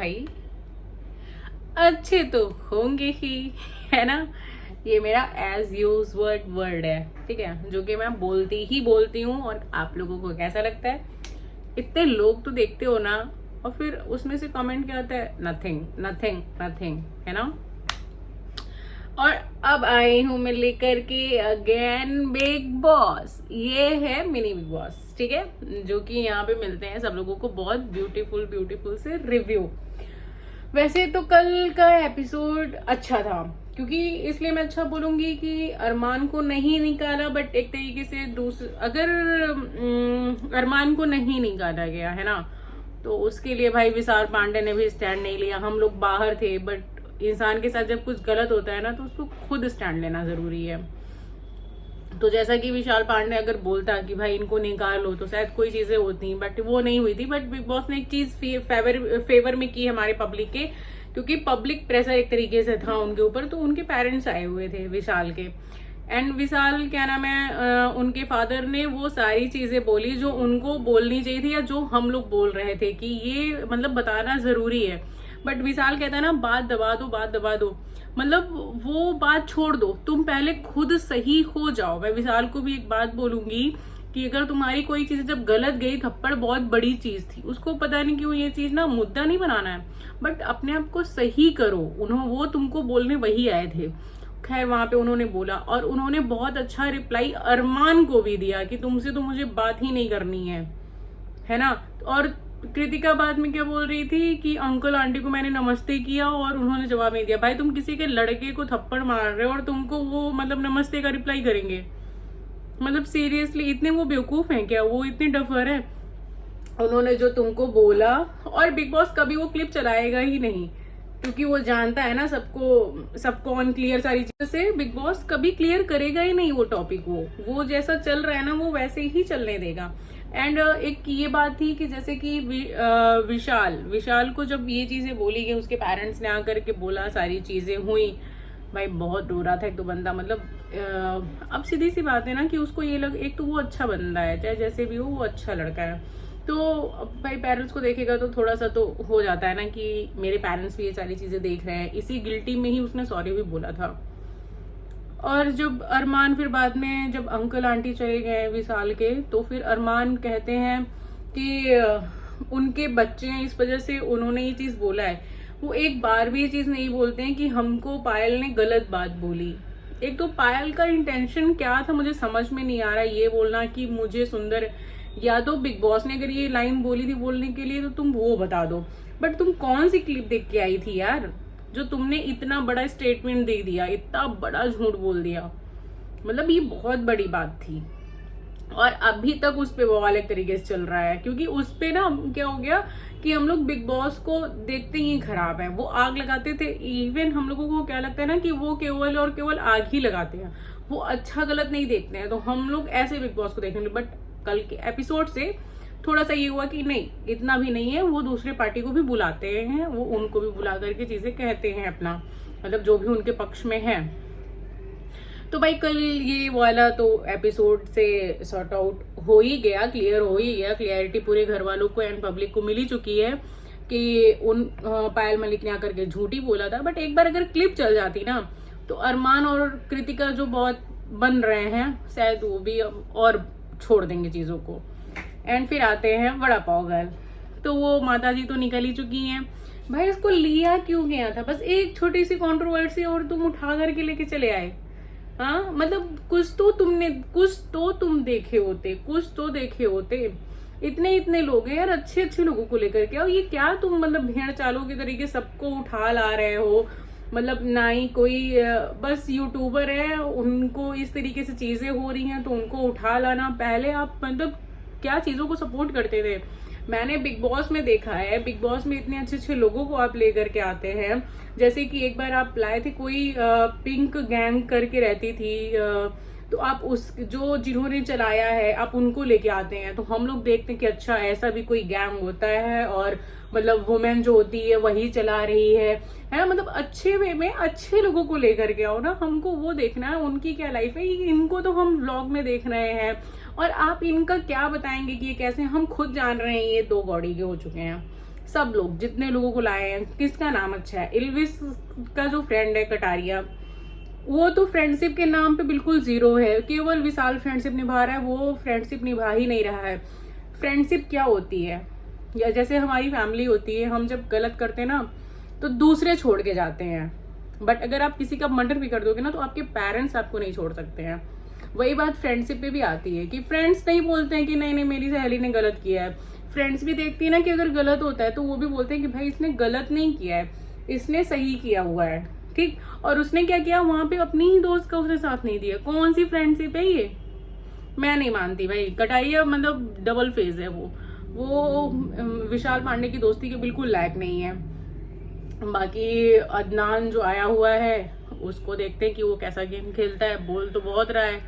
भाई अच्छे तो होंगे ही, है ना। ये मेरा एज यूज वर्ड है, ठीक है, जो कि मैं बोलती ही बोलती हूँ। और आप लोगों को कैसा लगता है? इतने लोग तो देखते हो ना, और फिर उसमें से कमेंट क्या आता है? नथिंग नथिंग नथिंग, है ना। और अब आई हूं मैं लेकर के अगेन बिग बॉस। ये है मिनी बिग बॉस, ठीक है, जो कि यहाँ पे मिलते हैं सब लोगों को बहुत ब्यूटीफुल ब्यूटीफुल से रिव्यू। वैसे तो कल का एपिसोड अच्छा था, क्योंकि इसलिए मैं अच्छा बोलूंगी कि अरमान को नहीं निकाला, बट एक तरीके से अगर अरमान को नहीं निकाला गया है ना, तो उसके लिए भाई विशाल पांडे ने भी स्टैंड नहीं लिया। हम लोग बाहर थे, बट इंसान के साथ जब कुछ गलत होता है ना, तो उसको खुद स्टैंड लेना जरूरी है। तो जैसा कि विशाल पांडे अगर बोलता कि भाई इनको निकालो, तो शायद कोई चीजें होती, बट वो नहीं हुई थी। बट बिग बॉस ने एक चीज फेवर में की हमारे पब्लिक के, क्योंकि पब्लिक प्रेशर एक तरीके से था उनके ऊपर। तो उनके पेरेंट्स आए हुए थे विशाल के, एंड विशाल क्या नाम है, उनके फादर ने वो सारी चीजें बोली जो उनको बोलनी चाहिए थी, या जो हम लोग बोल रहे थे कि ये मतलब बताना जरूरी है। बट विशाल कहता है ना, बात दबा दो, बात दबा दो, मतलब वो बात छोड़ दो, तुम पहले खुद सही हो जाओ। मैं विशाल को भी एक बात बोलूंगी कि अगर तुम्हारी कोई चीज जब गलत गई, थप्पड़ बहुत बड़ी चीज थी, उसको पता नहीं क्यों ये चीज ना मुद्दा नहीं बनाना है, बट अपने आप को सही करो। वो तुमको बोलने वही आए थे। खैर वहां पे उन्होंने बोला, और उन्होंने बहुत अच्छा रिप्लाई अरमान को भी दिया कि तुमसे तो मुझे बात ही नहीं करनी है ना। और कृतिका बाद में क्या बोल रही थी कि अंकल आंटी को मैंने नमस्ते किया और उन्होंने जवाब नहीं दिया। भाई तुम किसी के लड़के को थप्पड़ मार रहे हो और तुमको वो मतलब नमस्ते का रिप्लाई करेंगे? मतलब सीरियसली इतने वो बेवकूफ हैं क्या? वो इतने डफर है? उन्होंने जो तुमको बोला, और बिग बॉस कभी वो क्लिप चलाएगा ही नहीं, क्योंकि वो जानता है ना सबको अनक्लियर सारी चीजों से। बिग बॉस कभी क्लियर करेगा ही नहीं वो टॉपिक। वो जैसा चल रहा है ना, वो वैसे ही चलने देगा। एंड एक ये बात थी कि जैसे कि विशाल को जब ये चीजें बोली गई, उसके पेरेंट्स ने आकर के बोला, सारी चीजें हुई, भाई बहुत रो रहा था एक तो बंदा। मतलब अब सीधी सी बात है ना कि उसको ये लग, एक तो वो अच्छा बंदा है, चाहे जैसे भी हो वो अच्छा लड़का है, तो अब भाई पेरेंट्स को देखेगा तो थोड़ा सा तो हो जाता है ना कि मेरे पेरेंट्स भी ये सारी चीजें देख रहे हैं। इसी गिल्टी में ही उसने सॉरी भी बोला था। और जब अरमान फिर बाद में जब अंकल आंटी चले गए विशाल के, तो फिर अरमान कहते हैं कि उनके बच्चे हैं, इस वजह से उन्होंने ये चीज बोला है। वो एक बार भी ये चीज नहीं बोलते हैं कि हमको पायल ने गलत बात बोली। एक तो पायल का इंटेंशन क्या था मुझे समझ में नहीं आ रहा। ये बोलना कि मुझे सुंदर, या तो बिग बॉस ने अगर ये लाइन बोली थी बोलने के लिए तो तुम वो बता दो, बट तुम कौन सी क्लिप देख के आई थी यार, जो तुमने इतना बड़ा स्टेटमेंट दे दिया, इतना बड़ा झूठ बोल दिया। मतलब ये बहुत बड़ी बात थी, और अभी तक उस पे बवाल एक तरीके से चल रहा है, क्योंकि उस पे ना क्या हो गया कि हम लोग बिग बॉस को देखते ही खराब है। वो आग लगाते थे, इवन हम लोगों को क्या लगता है ना कि वो केवल और केवल आग ही लगाते हैं, वो अच्छा गलत नहीं देखते हैं। तो हम लोग ऐसे बिग बॉस को देखेंगे, बट कल के एपिसोड से थोड़ा सा ये हुआ कि नहीं, इतना भी नहीं है। वो दूसरे पार्टी को भी बुलाते हैं, वो उनको भी बुला करके चीजें कहते हैं अपना, मतलब जो भी उनके पक्ष में है। तो भाई कल ये वाला तो एपिसोड से सॉर्ट आउट हो ही गया, क्लियर हो ही गया। क्लियरिटी पूरे घर वालों को एंड पब्लिक को मिल ही चुकी है कि पायल मलिक ने आकर के झूठी बोला था। बट एक बार अगर क्लिप चल जाती ना, तो अरमान और कृतिका जो बहुत बन रहे हैं, शायद वो भी और छोड़ देंगे चीजों को। एंड फिर आते हैं वड़ा पाव गर्ल। तो वो माता जी तो निकल ही चुकी हैं। भाई इसको लिया क्यों गया था? बस एक छोटी सी कंट्रोवर्सी और तुम उठा करके लेके चले आए। हाँ, मतलब कुछ तो तुम देखे होते। इतने लोग हैं यार, अच्छे अच्छे लोगों को लेकर के। और ये क्या तुम मतलब भेड़ चालों के तरीके सबको उठा ला रहे हो? मतलब ना ही कोई बस यूट्यूबर है, उनको इस तरीके से चीजें हो रही हैं तो उनको उठा लाना। पहले आप मतलब क्या चीजों को सपोर्ट करते थे? मैंने बिग बॉस में देखा है, बिग बॉस में इतने अच्छे अच्छे लोगों को आप लेकर के आते हैं। जैसे कि एक बार आप लाए थे, कोई पिंक गैंग करके रहती थी, तो आप जिन्होंने चलाया है आप उनको लेके आते हैं। तो हम लोग देखते हैं कि अच्छा ऐसा भी कोई गैंग होता है, और मतलब वुमेन जो होती है वही चला रही है ना। मतलब अच्छे वे में अच्छे लोगों को लेकर के आओ ना, हमको वो देखना है उनकी क्या लाइफ है। इनको तो हम व्लॉग में देख रहे हैं, और आप इनका क्या बताएंगे कि ये कैसे? हम खुद जान रहे हैं ये 2 गौड़ी के हो चुके हैं, सब लोग जितने लोगों को लाए हैं, किसका नाम अच्छा है? इल्विस का जो फ्रेंड है कटारिया, वो तो फ्रेंडशिप के नाम पे बिल्कुल जीरो है। केवल विशाल फ्रेंडशिप निभा रहा है, वो फ्रेंडशिप निभा ही नहीं रहा है। फ्रेंडशिप क्या होती है? या जैसे हमारी फैमिली होती है, हम जब गलत करते हैं ना तो दूसरे छोड़ के जाते हैं, बट अगर आप किसी का मर्डर भी कर दोगे ना तो आपके पेरेंट्स आपको नहीं छोड़ सकते हैं। वही बात फ्रेंडशिप पे भी आती है कि फ्रेंड्स नहीं बोलते हैं कि नहीं नहीं मेरी सहेली ने गलत किया है। फ्रेंड्स भी देखती है ना कि अगर गलत होता है तो वो भी बोलते हैं कि भाई इसने गलत नहीं किया है, इसने सही किया हुआ है, ठीक। और उसने क्या किया, वहां पे अपनी ही दोस्त का उसने साथ नहीं दिया। कौन सी फ्रेंडशिप है ये? मैं नहीं मानती भाई। कटारिया मतलब डबल फेज है वो विशाल पांडे की दोस्ती के बिल्कुल लायक नहीं है। बाकी अदनान जो आया हुआ है उसको देखते हैं कि वो कैसा गेम खेलता है। बोल तो बहुत रहा है,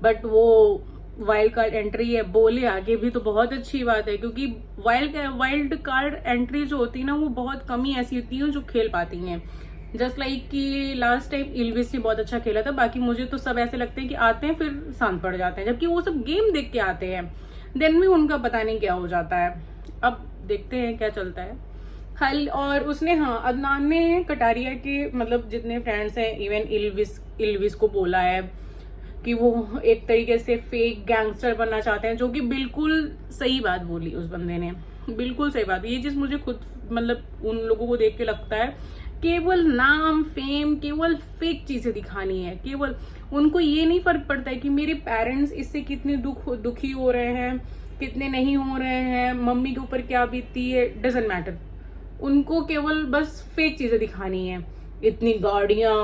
बट वो वाइल्ड कार्ड एंट्री है, बोले आगे भी तो बहुत अच्छी बात है, क्योंकि वाइल्ड कार्ड एंट्री जो होती है ना वो बहुत कम ही ऐसी होती है जो खेल पाती हैं। जस्ट लाइक कि लास्ट टाइम इल्विस ने बहुत अच्छा खेला था। बाकी मुझे तो सब ऐसे लगते हैं कि आते हैं फिर शांत पड़ जाते हैं, जबकि वो सब गेम देख के आते हैं, देन भी उनका पता नहीं क्या हो जाता है। अब देखते हैं क्या चलता है हल। और उसने अदनान ने कटारिया के मतलब जितने फ्रेंड्स हैं, इवन इल्विस को बोला है कि वो एक तरीके से फेक गैंगस्टर बनना चाहते हैं, जो कि बिल्कुल सही बात बोली उस बंदे ने, बिल्कुल सही बात। ये चीज मुझे खुद मतलब उन लोगों को देख के लगता है केवल नाम फेम, केवल फेक चीजें दिखानी है। केवल उनको ये नहीं फर्क पड़ता है कि मेरे पेरेंट्स इससे कितने दुखी हो रहे हैं, कितने नहीं हो रहे हैं, मम्मी के ऊपर क्या बीतती है, डजंट मैटर। उनको केवल बस फेक चीजें दिखानी है। इतनी गाड़ियां,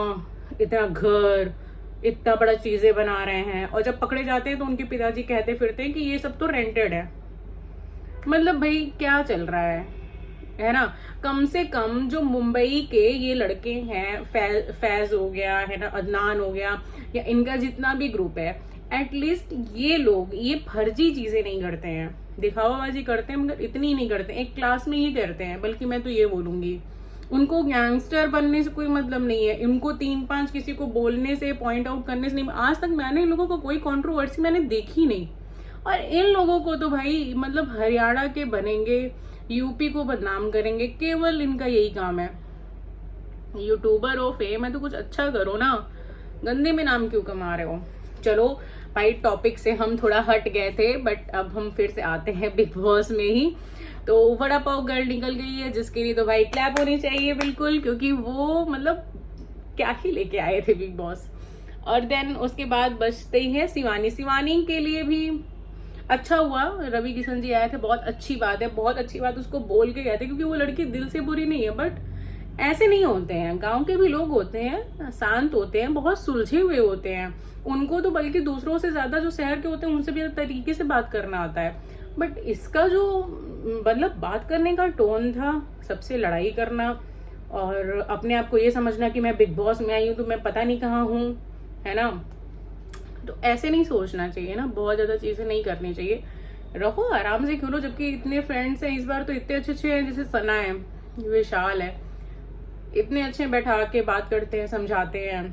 इतना घर, इतना बड़ा चीजें बना रहे हैं, और जब पकड़े जाते हैं तो उनके पिताजी कहते फिरते हैं कि ये सब तो रेंटेड है। मतलब भाई क्या चल रहा है ना? कम से कम जो मुंबई के ये लड़के हैं, फैज हो गया है ना, अदनान हो गया, या इनका जितना भी ग्रुप है, एटलीस्ट ये लोग ये फर्जी चीजें नहीं करते हैं, दिखावाबाजी करते हैं मगर इतनी नहीं करते, एक क्लास में ही करते हैं। बल्कि मैं तो ये बोलूंगी उनको गैंगस्टर बनने से कोई मतलब नहीं है, इनको 3-5 किसी को बोलने से, पॉइंट आउट करने से नहीं। आज तक मैंने इन लोगों को कोई कंट्रोवर्सी मैंने देखी नहीं। और इन लोगों को तो भाई मतलब हरियाणा के बनेंगे, यूपी को बदनाम करेंगे, केवल इनका यही काम है। यूट्यूबर हो, फेम है तो कुछ अच्छा करो ना, गंदे में नाम क्यों कमा रहे हो? चलो भाई, टॉपिक से हम थोड़ा हट गए थे, बट अब हम फिर से आते हैं बिग बॉस में ही। तो वड़ा पाव गर्ल निकल गई है, जिसके लिए तो भाई क्लैप होनी चाहिए बिल्कुल, क्योंकि वो मतलब क्या ही लेके आए थे बिग बॉस। और देन उसके बाद बचते ही है शिवानी के लिए भी अच्छा हुआ, रवि किशन जी आए थे, बहुत अच्छी बात है, बहुत अच्छी बात उसको बोल के गए थे, क्योंकि वो लड़की दिल से बुरी नहीं है। बट ऐसे नहीं होते हैं, गांव के भी लोग होते हैं, शांत होते हैं, बहुत सुलझे हुए होते हैं, उनको तो बल्कि दूसरों से ज्यादा जो शहर के होते हैं उनसे भी तरीके से बात करना आता है। बट इसका जो मतलब बात करने का टोन था, सबसे लड़ाई करना और अपने आप को ये समझना कि मैं बिग बॉस में आई हूँ तो मैं पता नहीं कहाँ हूँ, है ना? तो ऐसे नहीं सोचना चाहिए ना, बहुत ज्यादा चीजें नहीं करनी चाहिए, रहो आराम से खेलो। जबकि इतने फ्रेंड्स हैं इस बार तो, इतने अच्छे हैं, जैसे सना है, विशाल है, इतने अच्छे बैठा के बात करते हैं, समझाते हैं।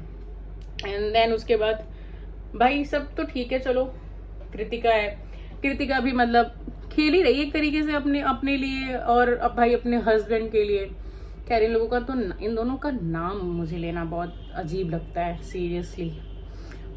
एंड देन उसके बाद भाई सब तो ठीक है, चलो कृतिका है, कृतिका भी मतलब खेल ही रही एक तरीके से अपने लिए, और अब भाई अपने हस्बैंड के लिए। खैर इन लोगों का तो, इन दोनों का नाम मुझे लेना बहुत अजीब लगता है सीरियसली।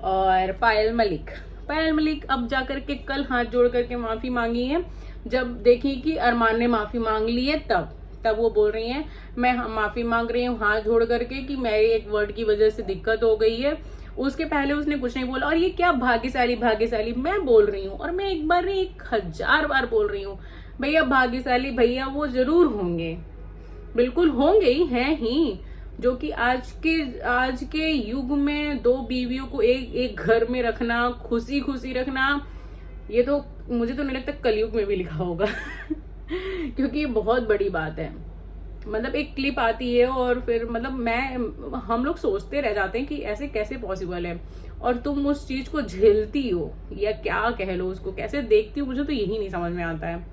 और पायल मलिक अब जाकर के कल हाथ जोड़ करके माफी मांगी है। जब देखी कि अरमान ने माफी मांग ली है तब वो बोल रही हैं मैं माफी मांग रही हूँ हाथ जोड़ करके कि मेरी एक वर्ड की वजह से दिक्कत हो गई है। उसके पहले उसने कुछ नहीं बोला। और ये क्या भाग्यशाली मैं बोल रही हूँ, और मैं एक बार नहीं 1000 बार बोल रही हूँ, भैया भाग्यशाली भैया वो जरूर होंगे, बिल्कुल होंगे ही, हैं ही, जो कि आज के युग में 2 बीवियों को एक घर में रखना, खुशी रखना, ये तो मुझे तो नहीं लगता कलयुग में भी लिखा होगा क्योंकि ये बहुत बड़ी बात है। मतलब एक क्लिप आती है और फिर मतलब हम लोग सोचते रह जाते हैं कि ऐसे कैसे पॉसिबल है, और तुम उस चीज को झेलती हो, या क्या कह लो उसको, कैसे देखती हो, मुझे तो यही नहीं समझ में आता है।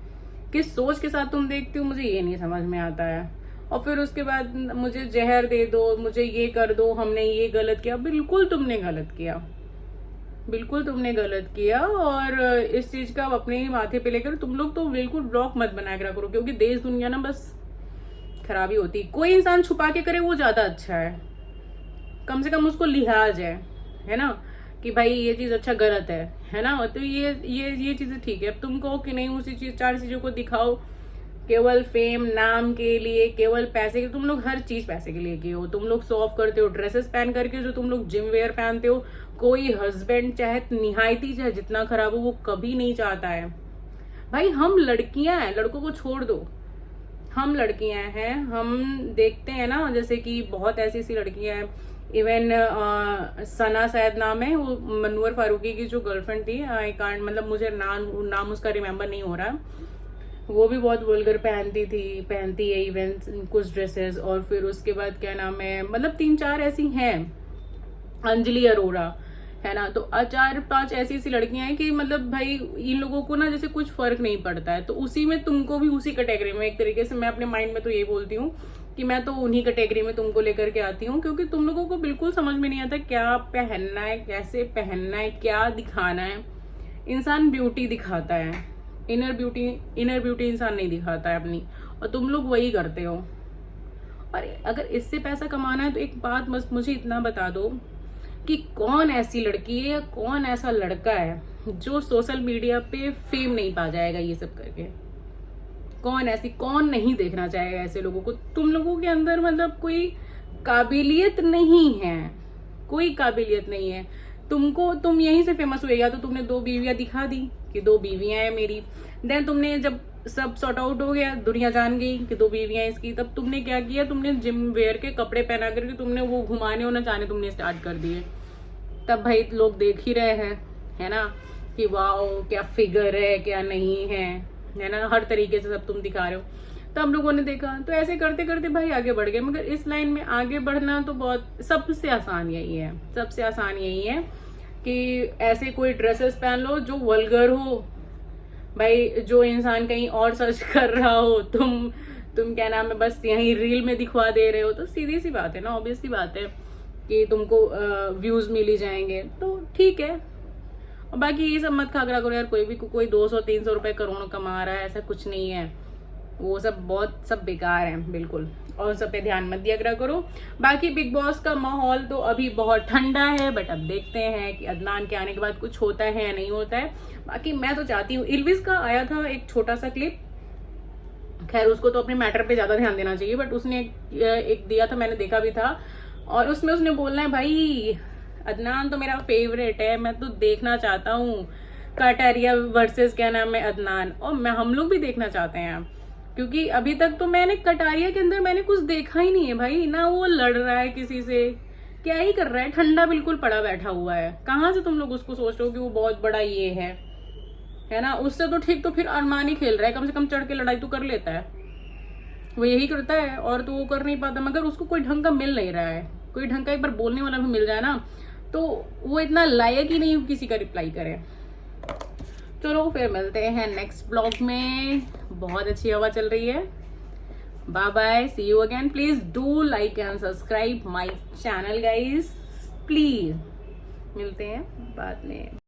किस सोच के साथ तुम देखती हो, मुझे ये नहीं समझ में आता है। और फिर उसके बाद मुझे जहर दे दो, मुझे ये कर दो, हमने ये गलत किया। बिल्कुल तुमने गलत किया, बिल्कुल तुमने गलत किया, और इस चीज का अब अपने ही माथे पे लेकर तुम लोग तो बिल्कुल ब्लॉक मत बनाया करा करो, क्योंकि देश दुनिया ना बस खराबी होती। कोई इंसान छुपा के करे वो ज्यादा अच्छा है, कम से कम उसको लिहाज है ना, कि भाई ये चीज अच्छा गलत है ना। तो ये चीजें ठीक है। अब तुम कहो कि नहीं उसी चीज 4 चीजों को दिखाओ केवल फेम नाम के लिए, केवल पैसे के, तुम लोग हर चीज पैसे के लिए किए हो। तुम लोग शो ऑफ करते हो ड्रेसेस पहन करके, जो तुम लोग जिम वेयर पहनते हो। कोई हस्बैंड चाहे निहायती चाहे जितना खराब हो वो कभी नहीं चाहता है। भाई हम लड़कियां हैं, लड़कों को छोड़ दो, हम लड़कियां हैं। हम देखते हैं ना, जैसे कि बहुत ऐसी ऐसी लड़कियां हैं, इवन सना शायद नाम है, वो मनूर फारूकी की जो गर्लफ्रेंड थी, आई कांट, मतलब मुझे नाम उसका रिमेम्बर नहीं हो रहा। वो भी बहुत वल्गर पहनती है इवन कुछ ड्रेसेस। और फिर उसके बाद क्या नाम है, मतलब 3-4 ऐसी हैं, अंजलि अरोरा है ना। तो 4-5 ऐसी ऐसी लड़कियां हैं कि मतलब भाई इन लोगों को ना जैसे कुछ फर्क नहीं पड़ता है। तो उसी में तुमको भी उसी कैटेगरी में, एक तरीके से मैं अपने माइंड में तो यही बोलती हूँ कि मैं तो उन्हीं कैटेगरी में तुमको लेकर के आती हूँ, क्योंकि तुम लोगों को बिल्कुल समझ में नहीं आता क्या पहनना है, कैसे पहनना है, क्या दिखाना है। इंसान ब्यूटी दिखाता है, इनर ब्यूटी इंसान नहीं दिखाता है अपनी, और तुम लोग वही करते हो। और अगर इससे पैसा कमाना है तो एक बात बस मुझे इतना बता दो कि कौन ऐसी लड़की है या कौन ऐसा लड़का है जो सोशल मीडिया पे फेम नहीं पा जाएगा ये सब करके। कौन नहीं देखना चाहेगा ऐसे लोगों को। तुम लोगों के अंदर मतलब कोई काबिलियत नहीं है, कोई काबिलियत नहीं है। तुम यहीं से फेमस हुए, या तो तुमने 2 बीवियां दिखा दी कि 2 बीवियां हैं मेरी, देन तुमने जब सब सॉर्ट आउट हो गया, दुनिया जान गई कि 2 बीवियां इसकी, तब तुमने क्या किया, तुमने जिम वेयर के कपड़े पहना करके तुमने वो घुमाने और नचाने तुमने स्टार्ट कर दिए। तब भाई लोग देख ही रहे हैं, है ना, कि वाओ क्या फिगर है क्या नहीं है ना, हर तरीके से सब तुम दिखा रहे हो। तब लोगों ने देखा, तो ऐसे करते करते भाई आगे बढ़ गए। मगर इस लाइन में आगे बढ़ना तो बहुत सबसे आसान यही है, सबसे आसान यही है कि ऐसे कोई ड्रेसेस पहन लो जो वल्गर हो। भाई जो इंसान कहीं और सर्च कर रहा हो, तुम क्या नाम है बस यहीं रील में दिखवा दे रहे हो, तो सीधी सी बात है ना, ऑब्वियस सी बात है कि तुमको व्यूज मिल ही जाएंगे, तो ठीक है। और बाकी ये सब मत खा करो यार, कोई 200-300 रुपए करोड़ कमा रहा है, ऐसा कुछ नहीं है। वो सब बेकार है बिल्कुल, और सब पे ध्यान मत दिया करो। बाकी बिग बॉस का माहौल तो अभी बहुत ठंडा है, बट अब देखते हैं कि अदनान के आने के बाद कुछ होता है या नहीं होता है। बाकी मैं तो चाहती हूँ, इल्विस का आया था एक छोटा सा क्लिप, खैर उसको तो अपने मैटर पे ज्यादा ध्यान देना चाहिए, बट उसने एक दिया था, मैंने देखा भी था, और उसमें उसने बोलना है भाई अदनान तो मेरा फेवरेट है, मैं तो देखना चाहता हूँ कटारिया वर्सेस क्या नाम है अदनान, और हम लोग भी देखना चाहते हैं, क्योंकि अभी तक तो मैंने कटारिया के अंदर मैंने कुछ देखा ही नहीं है भाई, ना वो लड़ रहा है किसी से, क्या ही कर रहा है, ठंडा बिल्कुल पड़ा बैठा हुआ है। कहाँ से तुम लोग उसको सोच रहे हो कि वो बहुत बड़ा ये है ना। उससे तो ठीक, तो फिर अरमान ही खेल रहा है, कम से कम चढ़ के लड़ाई तो कर लेता है, वो यही करता है, और तो वो कर नहीं पाता। मगर उसको कोई ढंग का मिल नहीं रहा है, कोई ढंग का एक बार बोलने वाला भी मिल जाए ना, तो वो इतना लायक ही नहीं किसी का रिप्लाई करे। चलो फिर मिलते हैं नेक्स्ट ब्लॉग में, बहुत अच्छी हवा चल रही है। Bye bye, see you again. Please do like and subscribe my channel guys, please. मिलते हैं बाद में।